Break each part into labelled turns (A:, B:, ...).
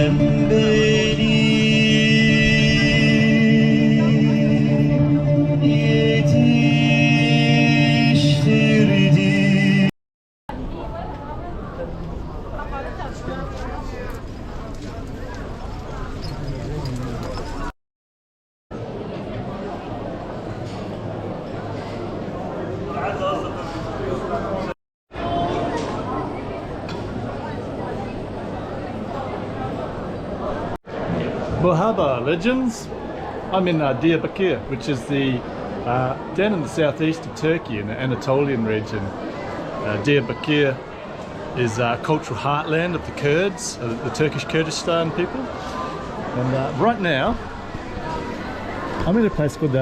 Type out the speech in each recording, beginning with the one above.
A: beni yetiştirdi.
B: Merhaba, legends. I'm in Diyarbakir, which is down in the southeast of Turkey in the Anatolian region. Diyarbakir is a cultural heartland of the Kurds, the Turkish Kurdistan people. And right now, I'm in a place called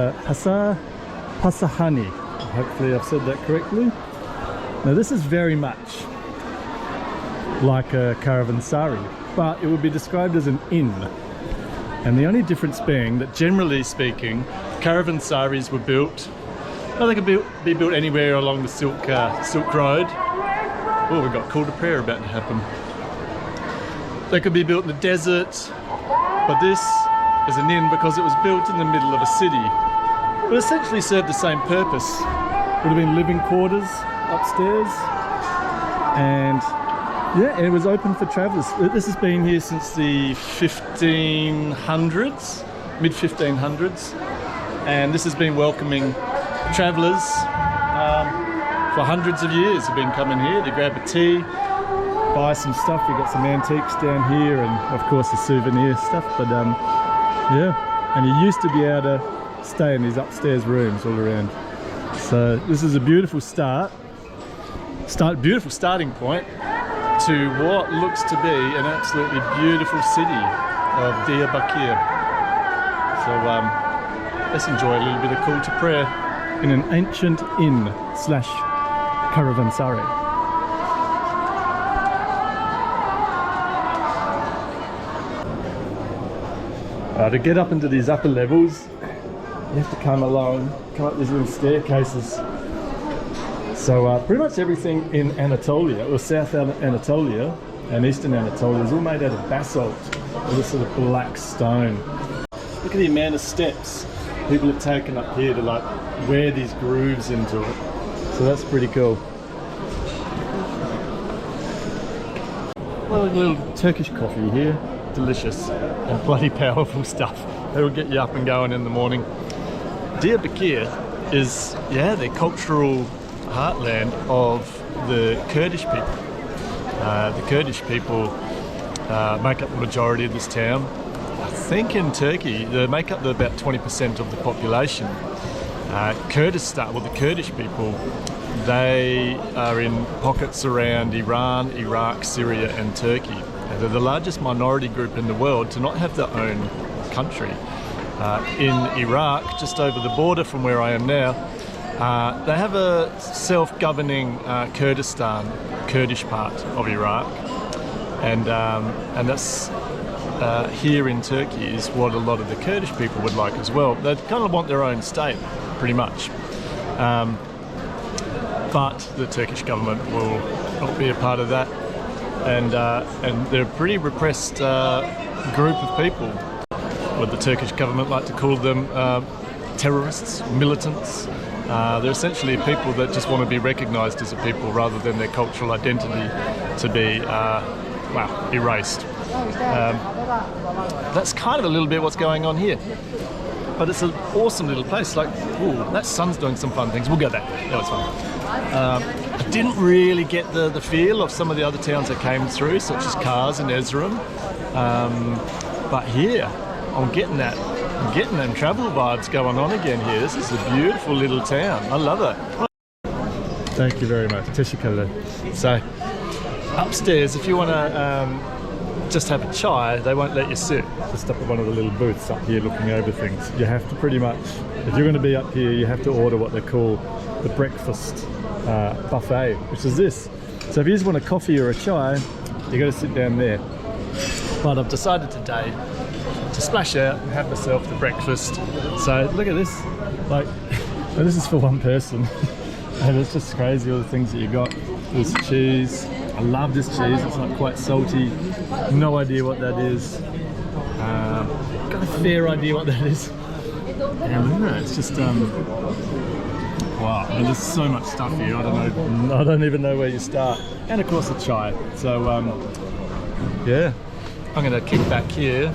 B: Pasahani. Hopefully I've said that correctly. Now this is very much like a caravanserai, but it would be described as an inn. And the only difference being that, generally speaking, caravansaris were built, well, they could be built anywhere along the Silk Road. Oh, we've got call to prayer about to happen. They could be built in the desert, but this is an inn because it was built in the middle of a city. But essentially served the same purpose. Would have been living quarters upstairs, and yeah, it was open for travellers. This has been here since the 1500s, mid-1500s, and this has been welcoming travellers for hundreds of years. Have been coming here to grab a tea, buy some stuff. We've got some antiques down here, and of course the souvenir stuff. But yeah, and you used to be able to stay in these upstairs rooms all around. So this is a beautiful beautiful starting point to what looks to be an absolutely beautiful city of Diyarbakir. So let's enjoy a little bit of call to prayer in an ancient inn / caravanserai. To get up into these upper levels, you have to come up these little staircases. So pretty much everything in Anatolia, or South Anatolia and Eastern Anatolia, is all made out of basalt, or this sort of black stone. Look at the amount of steps people have taken up here to like wear these grooves into it. So that's pretty cool. Well, a little Turkish coffee here, delicious and bloody powerful stuff. It'll get you up and going in the morning. Diyarbakir is, yeah, the cultural heartland of the Kurdish people. The Kurdish people make up the majority of this town. I think in Turkey they make up about 20% of the population. Kurdistan, well, the Kurdish people, they are in pockets around Iran, Iraq, Syria and Turkey. And they're the largest minority group in the world to not have their own country. In Iraq, just over the border from where I am now, they have a self-governing Kurdistan, Kurdish part of Iraq, and that's here in Turkey is what a lot of the Kurdish people would like as well. They kind of want their own state, pretty much, but the Turkish government will not be a part of that, and they're a pretty repressed group of people. What the Turkish government like to call them terrorists, militants. They're essentially people that just want to be recognised as a people rather than their cultural identity to be, well, erased. That's kind of a little bit what's going on here. But it's an awesome little place. Like, ooh, that sun's doing some fun things. We'll go there. That was fun. I didn't really get the feel of some of the other towns I came through, such as Kars and Erzurum. But here, I'm getting that. I'm getting them travel vibes going on again here. This is a beautiful little town. I love it. Thank you very much. Teşekkürler. So, upstairs, if you want to just have a chai, they won't let you sit. Just up at one of the little booths up here looking over things. You have to pretty much, if you're going to be up here, you have to order what they call the breakfast buffet, which is this. So if you just want a coffee or a chai, you got to sit down there. But I've decided today to splash out and have myself the breakfast. So look at this, like, this is for one person. And it's just crazy all the things that you got. There's cheese, I love this cheese. It's like quite salty. No idea what that is. Got a fair idea what that is. And it's just wow. And there's so much stuff here. I don't even know where you start. And of course the chai. So yeah, I'm gonna kick back here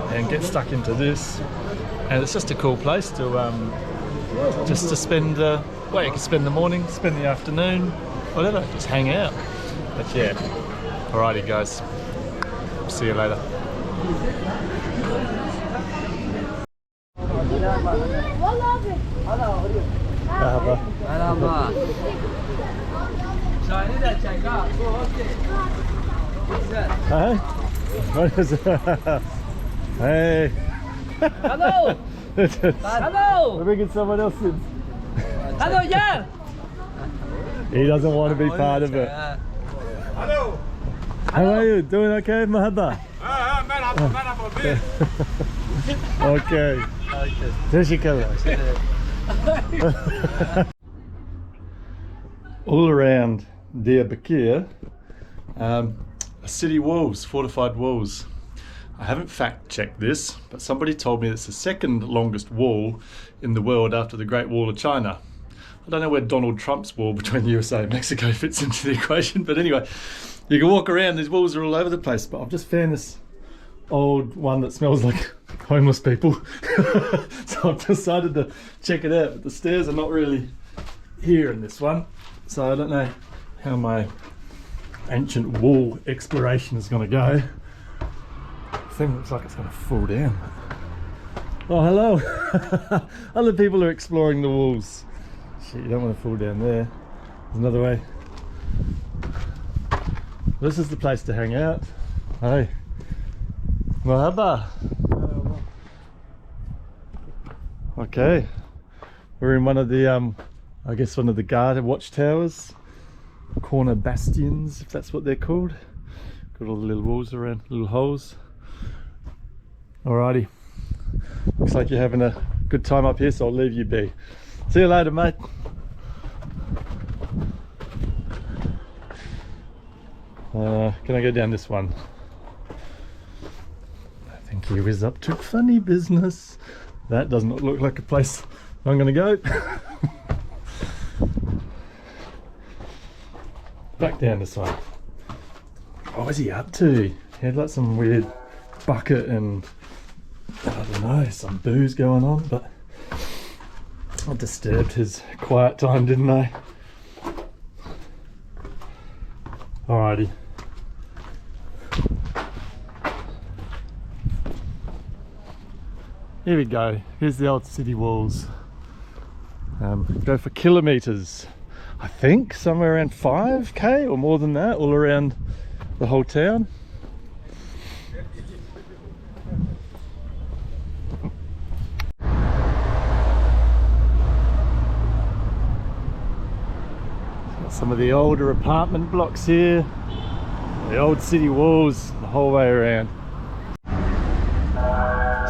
B: and get stuck into this. And it's just a cool place to just to spend. Well, you can spend the morning, spend the afternoon, whatever. Just hang out. But yeah, alrighty guys. See you later. Hey, what is it? Hey.
A: Hello. Hello.
B: We're bringing someone else in.
A: Hello, yeah.
B: He doesn't want to be part of it.
C: Hello.
B: How are you? Doing okay, Mahaba? Okay. All around Diyarbakir, city walls, fortified walls. I haven't fact checked this, but somebody told me it's the second longest wall in the world after the Great Wall of China. I don't know where Donald Trump's wall between the USA and Mexico fits into the equation, but anyway, you can walk around, these walls are all over the place, but I've just found this old one that smells like homeless people. So I've decided to check it out, but the stairs are not really here in this one, so I don't know how my ancient wall exploration is going to go. The thing looks like it's going to fall down. Oh, hello. Other people are exploring the walls. Shit, you don't want to fall down there. There's another way. This is the place to hang out. Hey. Mahaba. Okay. We're in one of the, I guess one of the guard watchtowers. Corner bastions, if that's what they're called. Got all the little walls around, little holes. Alrighty. Looks like you're having a good time up here, so I'll leave you be. See you later, mate. Can I go down this one? I think he was up to funny business. That does not look like a place I'm gonna go. Back down this one. What was he up to? He had like some weird bucket and I don't know, some booze going on, but I disturbed his quiet time, didn't I? Alrighty. Here we go. Here's the old city walls. Go for kilometres. I think somewhere around 5k or more than that, all around the whole town. Got some of the older apartment blocks here, the old city walls the whole way around.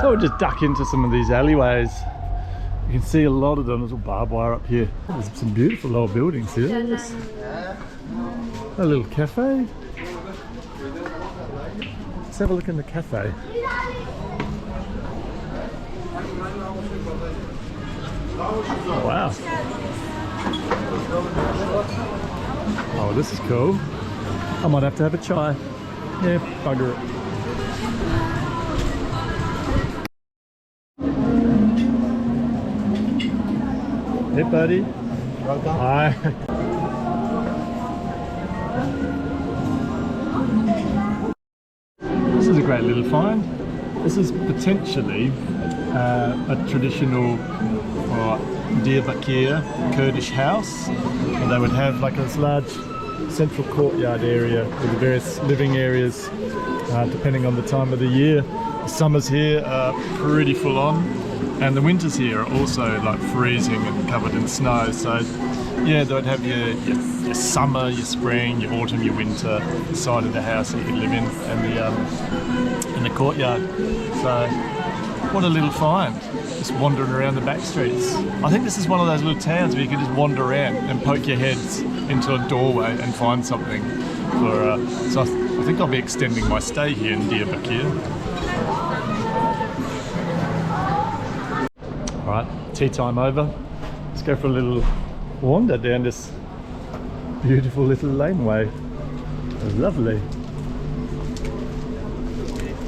B: So we'll just duck into some of these alleyways. You can see a lot of them. There's a barbed wire up here. There's some beautiful old buildings here. A little cafe. Let's have a look in the cafe. Wow. Oh, this is cool. I might have to have a chai. Yeah, bugger it. Hey buddy. Welcome. Hi. This is a great little find. This is potentially a traditional Diyarbakir Kurdish house. And they would have like this large central courtyard area with the various living areas depending on the time of the year. The summers here are pretty full on. And the winters here are also like freezing and covered in snow. So yeah, they'd have your summer, your spring, your autumn, your winter side of the house that you live in, and in the courtyard. So what a little find, just wandering around the back streets. I think this is one of those little towns where you can just wander around and poke your heads into a doorway and find something. for. So I think I'll be extending my stay here in Diyarbakir. All right, tea time over. Let's go for a little wander down this beautiful little laneway. Lovely.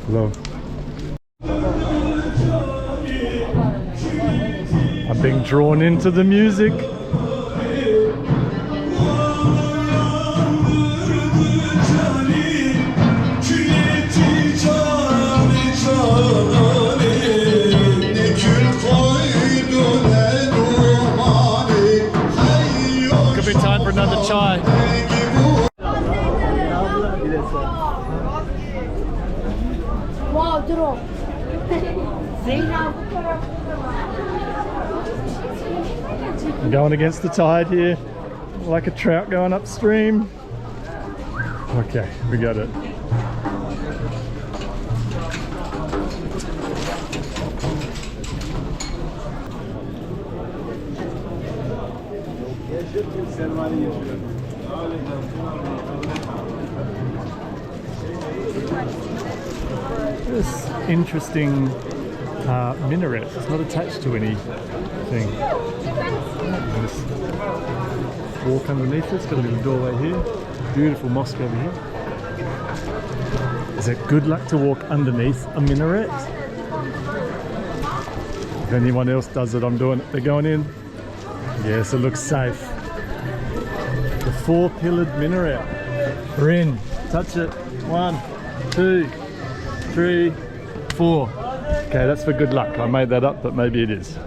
B: Love. I'm being drawn into the music. Could be time for another chai.
C: Wow, drop.
B: I'm going against the tide here, like a trout going upstream. Okay, we got it. This interesting minaret. It's not attached to anything. Just walk underneath it. It's got a little doorway here. Beautiful mosque over here. Is it good luck to walk underneath a minaret? If anyone else does it, I'm doing it. They're going in. Yes, it looks safe. The 4-pillared minaret. We're in. Touch it. 1, 2, 3, 4. Okay, that's for good luck. I made that up, but maybe it is.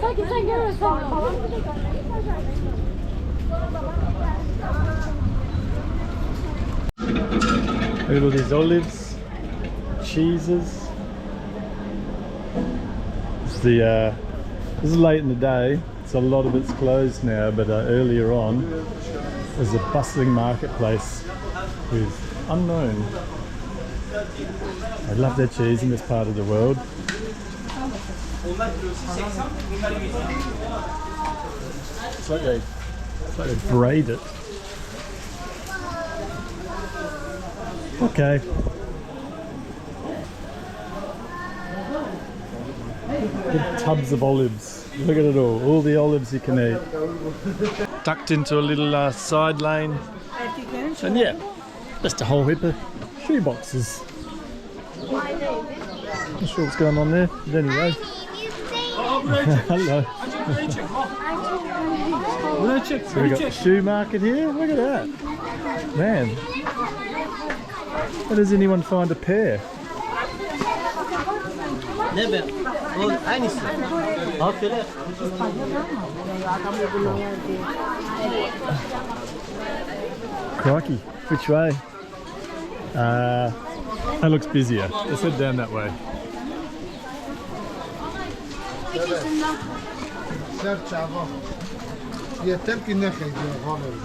C: Sanki sen görüyorsun falan.
B: Look at all these olives, cheeses. This is late in the day, so a lot of it's closed now, but earlier on there's a bustling marketplace with unknown. I love their cheese in this part of the world. It's like they braid it. Okay. Big tubs of olives. Look at it all the olives you can eat. Tucked into a little side lane. And yeah, just a whole heap of shoe boxes. Not sure what's going on there, but anyway. Hello. So we got the shoe market here. Look at that. Man. How does anyone find a pair?
D: Never. O aynısı. Aferin.
B: Crikey, which way? That looks busier. Let's head down that way.
E: Yeter ki ne kheydi xanım.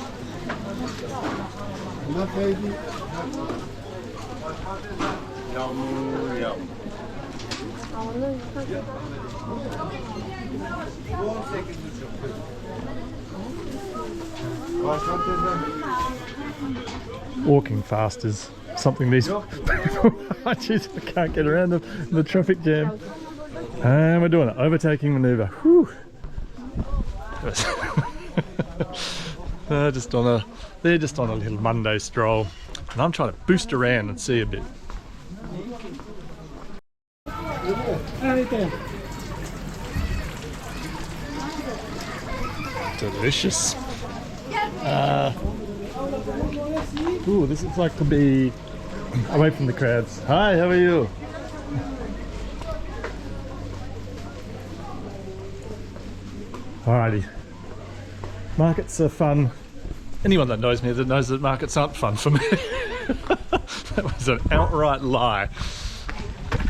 E: Ne kheydi?
B: Yağmur yağmur. Walking fast is something these people, jeez, I can't get around the traffic jam. And we're doing an overtaking maneuver. Whew. They're just on a little Monday stroll, and I'm trying to boost around and see a bit. Delicious. Ooh, this looks like to be away from the crowds. Hi, how are you? Alrighty. Markets are fun. Anyone that knows me that knows that markets aren't fun for me. That was an outright lie.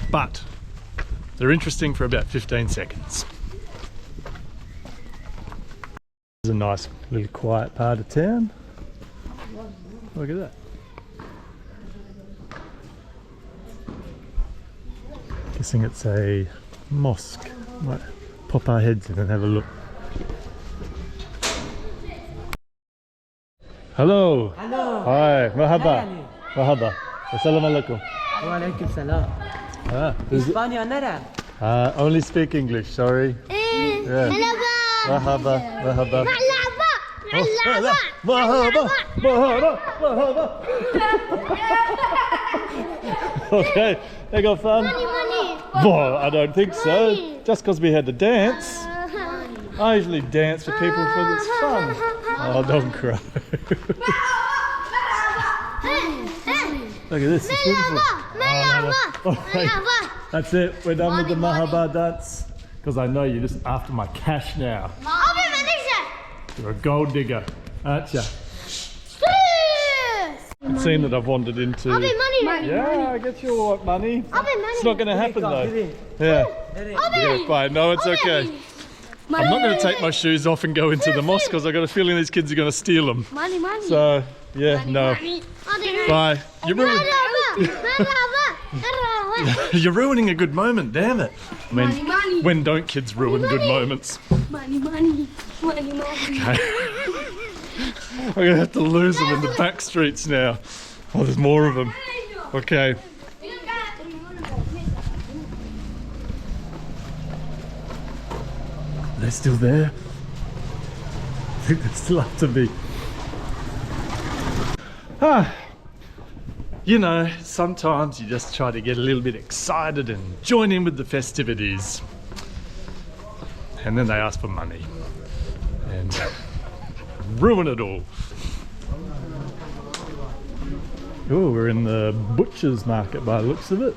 B: But they're interesting for about 15 seconds. It's a nice little quiet part of town. Look at that. Guessing it's a mosque. Might pop our heads in and have a look. Hello.
A: Hello.
B: Hi. Marhaba. Marhaba. Assalamu alaikum.
A: Walaikum salam. Spanish nara.
B: Only speak English, sorry. Yeah. Marhaba. Marhaba. Marhaba. Marhaba. Marhaba. Okay, they got fun. Well, I don't think so. Just because we had to dance. I usually dance for people for this fun. Oh, don't cry. Look at this, it's beautiful. Oh, that's it, we're done with the Mahaba dance. Because I know you're just after my cash now. You're a gold digger, aren't you? I've seen that I've wandered into... Yeah, I get you all money. It's not going to happen though. Yeah. Yeah, fine. No, it's okay. I'm not going to take my shoes off and go into the mosque because I've got a feeling these kids are going to steal them. So, yeah, no. Bye. You're ruining a good moment, damn it. I mean, when don't kids ruin good moments? Okay. I'm going to have to lose them in the back streets now. Oh, there's more of them. Okay. They're still there. I think they're still up to me. You know, sometimes you just try to get a little bit excited and join in with the festivities. And then they ask for money. And ruin it all. Oh, we're in the butcher's market by the looks of it.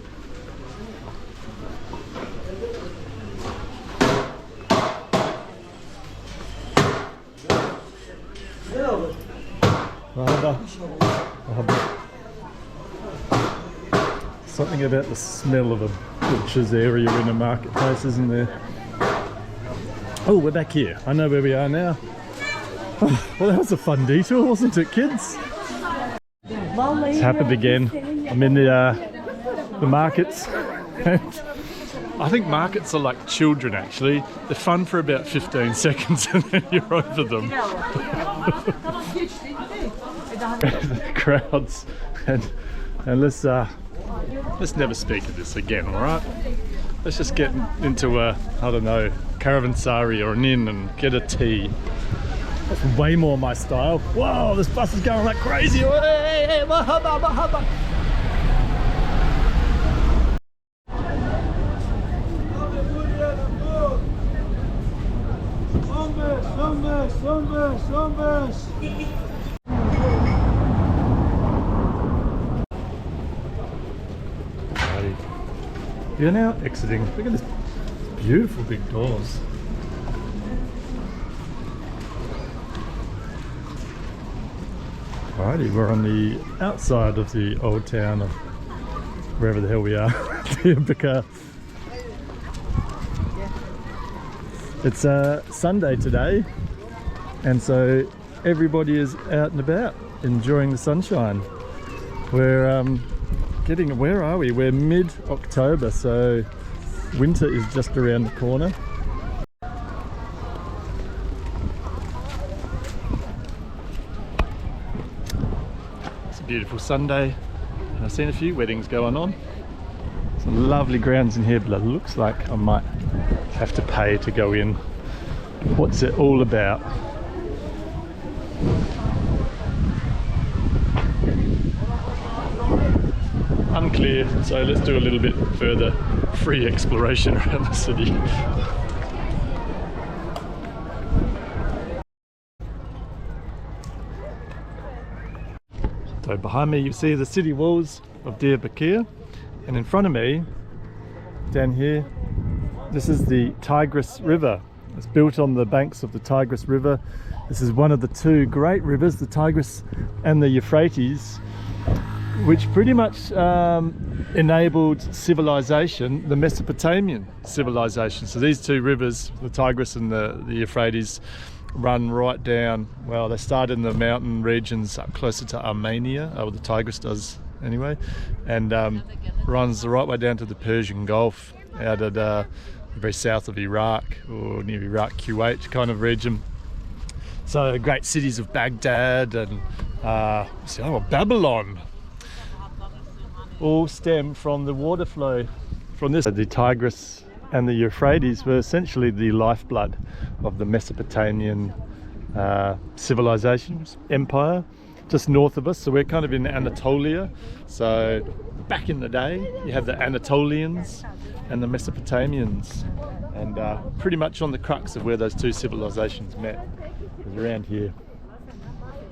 B: Something about the smell of a butcher's area in a marketplace, isn't there? Oh, we're back here. I know where we are now. Oh, well, that was a fun detour, wasn't it, kids? It's happened again. I'm in the markets. And I think markets are like children, actually. They're fun for about 15 seconds and then you're over them. The crowds. And let's never speak of this again, all right? Let's just get into a, I don't know, caravanserai or an inn and get a tea. That's way more my style. Whoa, this bus is going like crazy. Hey, hey, mahaba, mahaba. You're now exiting. Look at this beautiful big doors. Alrighty, we're on the outside of the old town of wherever the hell we are, Diyarbakir. It's Sunday today, and so everybody is out and about enjoying the sunshine. We're where are we? We're mid-October, so winter is just around the corner. Beautiful Sunday. I've seen a few weddings going on. Some lovely grounds in here, but it looks like I might have to pay to go in. What's it all about? Unclear, so let's do a little bit further free exploration around the city. So behind me you see the city walls of Diyarbakir, and in front of me, down here, this is the Tigris River. It's built on the banks of the Tigris River. This is one of the two great rivers, the Tigris and the Euphrates, which pretty much enabled civilization, the Mesopotamian civilization. So these two rivers, the Tigris and the Euphrates, run right down, well, they start in the mountain regions up closer to Armenia, or the Tigris does anyway, and runs the right way down to the Persian Gulf out at the very south of Iraq, or near Iraq, Kuwait kind of region. So great cities of Baghdad and Babylon all stem from the water flow from this. The Tigris and the Euphrates were essentially the lifeblood of the Mesopotamian civilization, empire, just north of us. So we're kind of in Anatolia. So back in the day, you have the Anatolians and the Mesopotamians, and pretty much on the crux of where those two civilizations met is around here.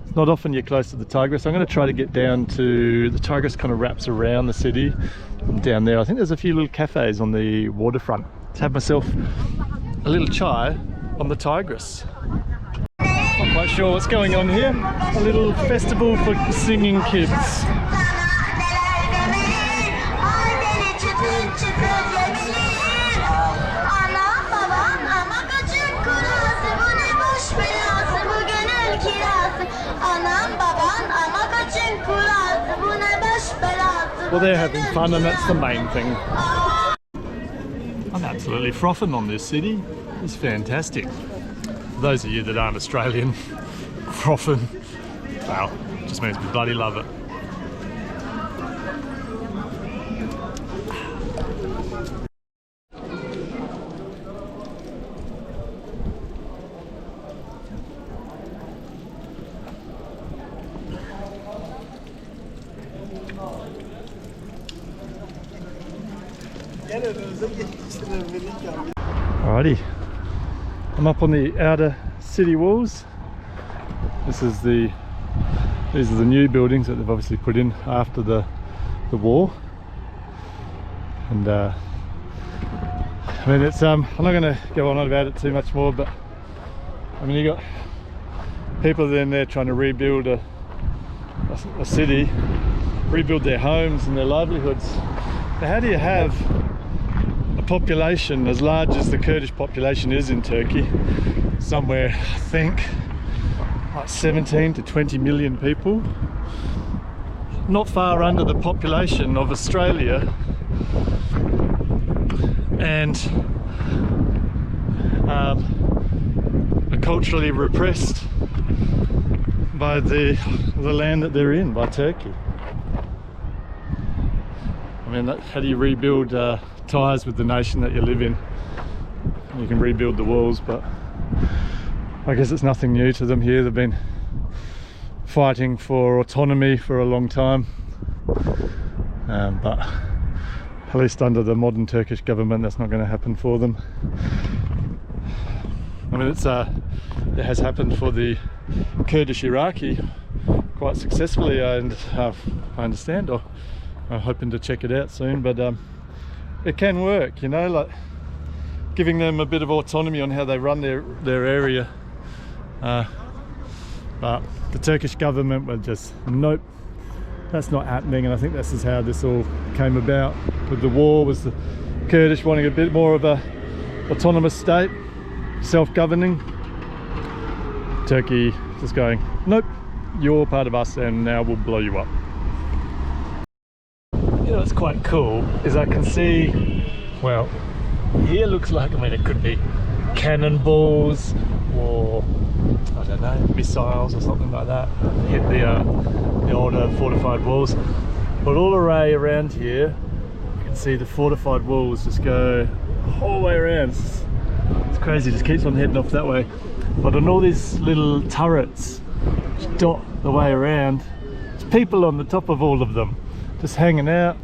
B: It's not often you're close to the Tigris. I'm going to try to get down to the Tigris. Kind of wraps around the city. Down there, I think there's a few little cafes on the waterfront. To have myself a little chai on the Tigris. Not quite sure what's going on here. A little festival for singing kids. Well, they're having fun, and that's the main thing. I'm absolutely frothing on this city. It's fantastic. For those of you that aren't Australian, frothing, well, just means we bloody love it. Alrighty, I'm up on the outer city walls. These are the new buildings that they've obviously put in after the war. And I mean, it's I'm not going to go on about it too much more, but I mean, you got people in there trying to rebuild a city, rebuild their homes and their livelihoods. But how do you have a population as large as the Kurdish population is in Turkey, somewhere I think like 17 to 20 million people, not far under the population of Australia, and are culturally repressed by the land that they're in, by Turkey? I mean, how do you rebuild ties with the nation that you live in? You can rebuild the walls, but I guess it's nothing new to them here. They've been fighting for autonomy for a long time, but at least under the modern Turkish government, that's not going to happen for them. I mean, it has happened for the Kurdish Iraqi quite successfully, and I understand. I'm hoping to check it out soon, but it can work, you know, like giving them a bit of autonomy on how they run their area. But the Turkish government were just, nope, that's not happening. And I think this is how this all came about. With the war, was the Kurdish wanting a bit more of a autonomous state, self-governing. Turkey just going, nope, you're part of us and now we'll blow you up. You know what's quite cool is I can see, well, here looks like, I mean, it could be cannonballs or, I don't know, missiles or something like that, hit the older fortified walls. But all around here, you can see the fortified walls just go the whole way around. It's crazy, it just keeps on heading off that way. But on all these little turrets, just dot the way around, there's people on the top of all of them, just hanging out.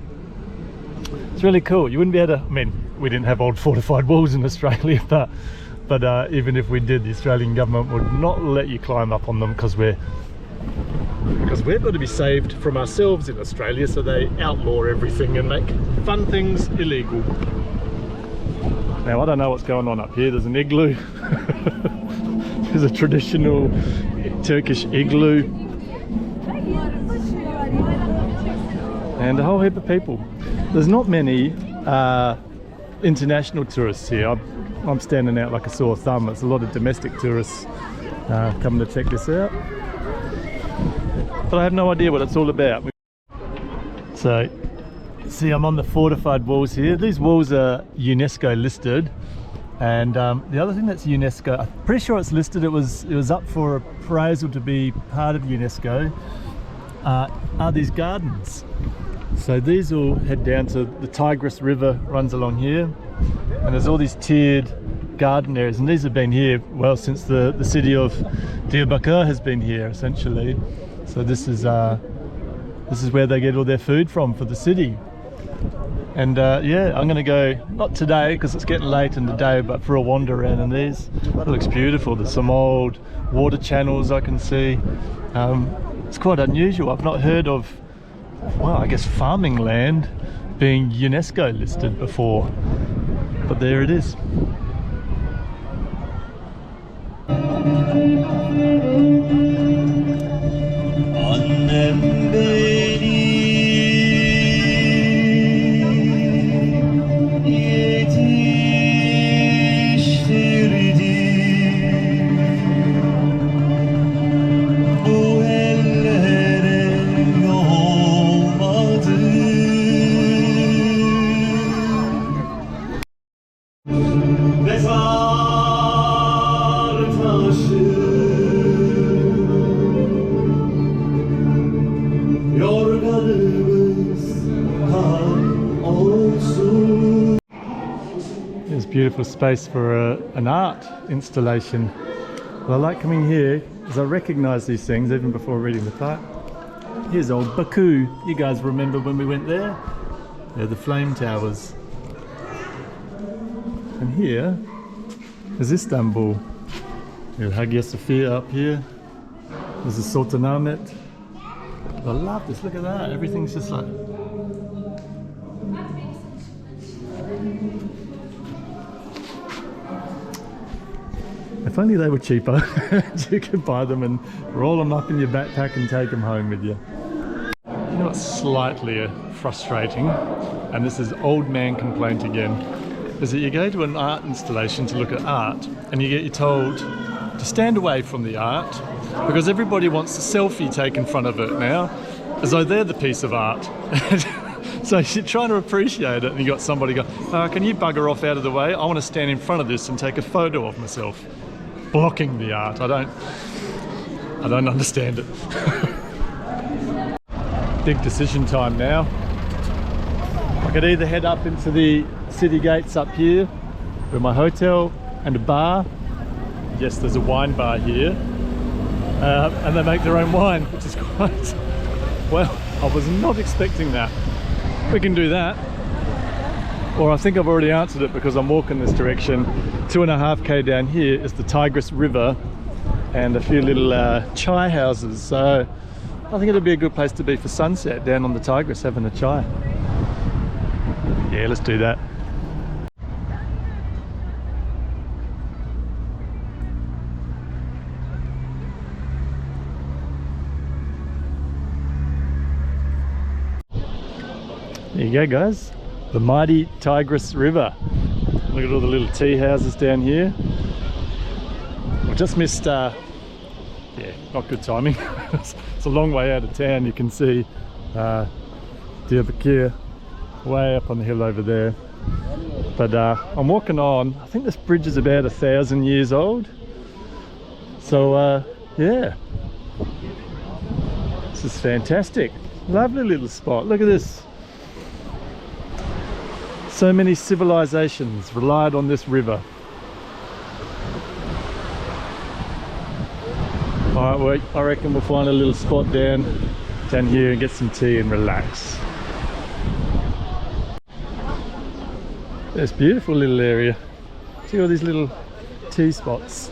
B: It's really cool. You wouldn't be able to, I mean, we didn't have old fortified walls in Australia, but even if we did, the Australian government would not let you climb up on them because we've got to be saved from ourselves in Australia, so they outlaw everything and make fun things illegal. Now, I don't know what's going on up here. There's an igloo. There's a traditional Turkish igloo. And a whole heap of people. There's not many international tourists here. I'm standing out like a sore thumb. It's a lot of domestic tourists coming to check this out. But I have no idea what it's all about. So, see, I'm on the fortified walls here. These walls are UNESCO listed. And the other thing that's UNESCO, I'm pretty sure it's listed, it was up for appraisal to be part of UNESCO, are these gardens. So these will head down to the Tigris River, runs along here, and there's all these tiered garden areas, and these have been here, well, since the city of Diyarbakir has been here, essentially. So this is where they get all their food from for the city. And yeah, I'm gonna go, not today because it's getting late in the day, but for a wander around in these. It looks beautiful. There's some old water channels I can see. It's quite unusual. I've not heard of, well, I guess farming land being UNESCO listed before, but there it is. There's beautiful space for an art installation. Well, I like coming here because I recognise these things even before reading the plaque. Here's old Baku. You guys remember when we went there? They're the flame towers. And here is Istanbul. There's Hagia Sophia up here. There's the Sultanahmet. I love this, look at that. Everything's just like... If only they were cheaper. You could buy them and roll them up in your backpack and take them home with you. You know what's slightly frustrating, and this is old man complaint again, is that you go to an art installation to look at art and you get told to stand away from the art because everybody wants a selfie taken in front of it now, as though they're the piece of art. So you're trying to appreciate it and you got somebody go, can you bugger off out of the way? I want to stand in front of this and take a photo of myself. Blocking the art. I don't understand it. Big decision time now. I could either head up into the city gates up here with my hotel and a bar. Yes, there's a wine bar here. And they make their own wine, which is quite... Well, I was not expecting that. We can do that. Or I think I've already answered it because I'm walking this direction. 2.5k down here is the Tigris River and a few little chai houses. So I think it'll be a good place to be for sunset, down on the Tigris having a chai. Yeah, let's do that. There you go, guys. The mighty Tigris River. Look at all the little tea houses down here. I just missed, yeah, not good timing. It's a long way out of town. You can see Diyarbakir way up on the hill over there. But I'm walking on. I think this bridge is about 1,000 years old. So yeah, this is fantastic. Lovely little spot. Look at this. So many civilizations relied on this river. Alright, well, I reckon we'll find a little spot down here and get some tea and relax. It's a beautiful little area. See all these little tea spots.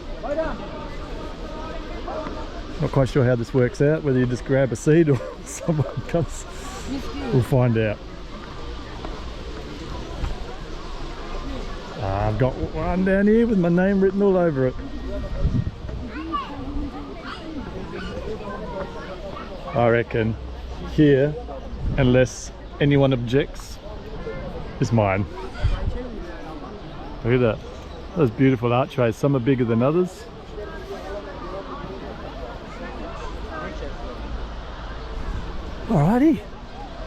B: Not quite sure how this works out, whether you just grab a seat or someone comes. We'll find out. I've got one down here with my name written all over it. I reckon here, unless anyone objects, is mine. Look at that. Those beautiful archways. Some are bigger than others. Alrighty.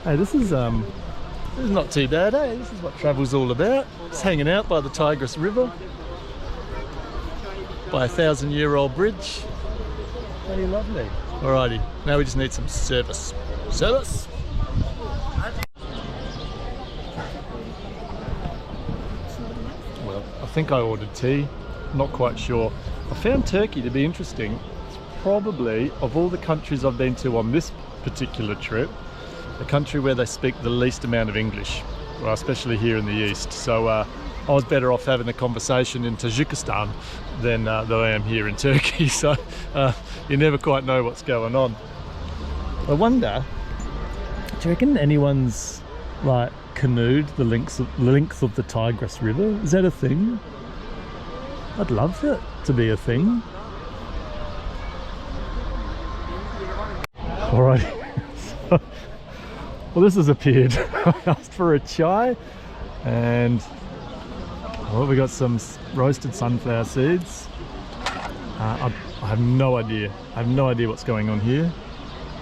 B: Hey, this is not too bad, eh? This is what travel's all about. Just hanging out by the Tigris River, by a 1,000-year-old bridge. Very lovely. Alrighty, now we just need some service. Service! Well, I think I ordered tea. Not quite sure. I found Turkey to be interesting. It's probably, of all the countries I've been to on this particular trip, the country where they speak the least amount of English, well, especially here in the east. So I was better off having a conversation in Tajikistan than I am here in Turkey. So you never quite know what's going on. I wonder, do you reckon anyone's like canoed the length of the Tigris River? Is that a thing? I'd love it to be a thing. Alright. Well, this has appeared. I asked for a chai, and well, we got some roasted sunflower seeds. I have no idea. I have no idea what's going on here.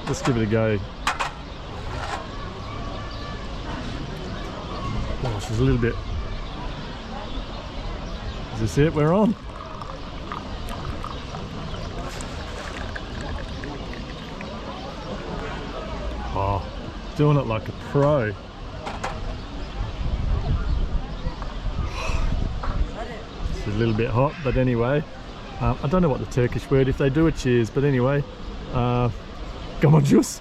B: Let's give it a go. Oh, this is a little bit. Is this it? We're on. Oh, doing it like a pro. It's a little bit hot, but anyway, I don't know what the Turkish word, if they do a cheers, but anyway, come on, juice.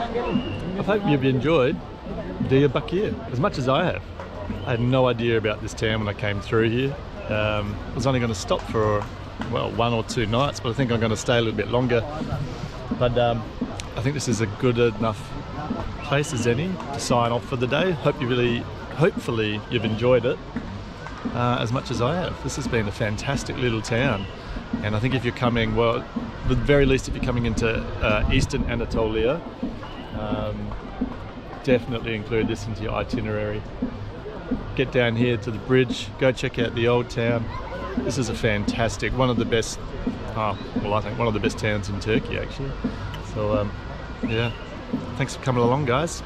B: I hope you've enjoyed Diyarbakir as much as I have. I had no idea about this town when I came through here. I was only going to stop for, well, 1 or 2 nights, but I think I'm going to stay a little bit longer. But I think this is a good enough place as any to sign off for the day. Hopefully you've enjoyed it as much as I have. This has been a fantastic little town, and I think if you're coming, well, at the very least if you're coming into Eastern Anatolia, definitely include this into your itinerary. Get down here to the bridge, go check out the old town. This is a fantastic, one of the best, well, I think one of the best towns in Turkey actually. So yeah, thanks for coming along, guys.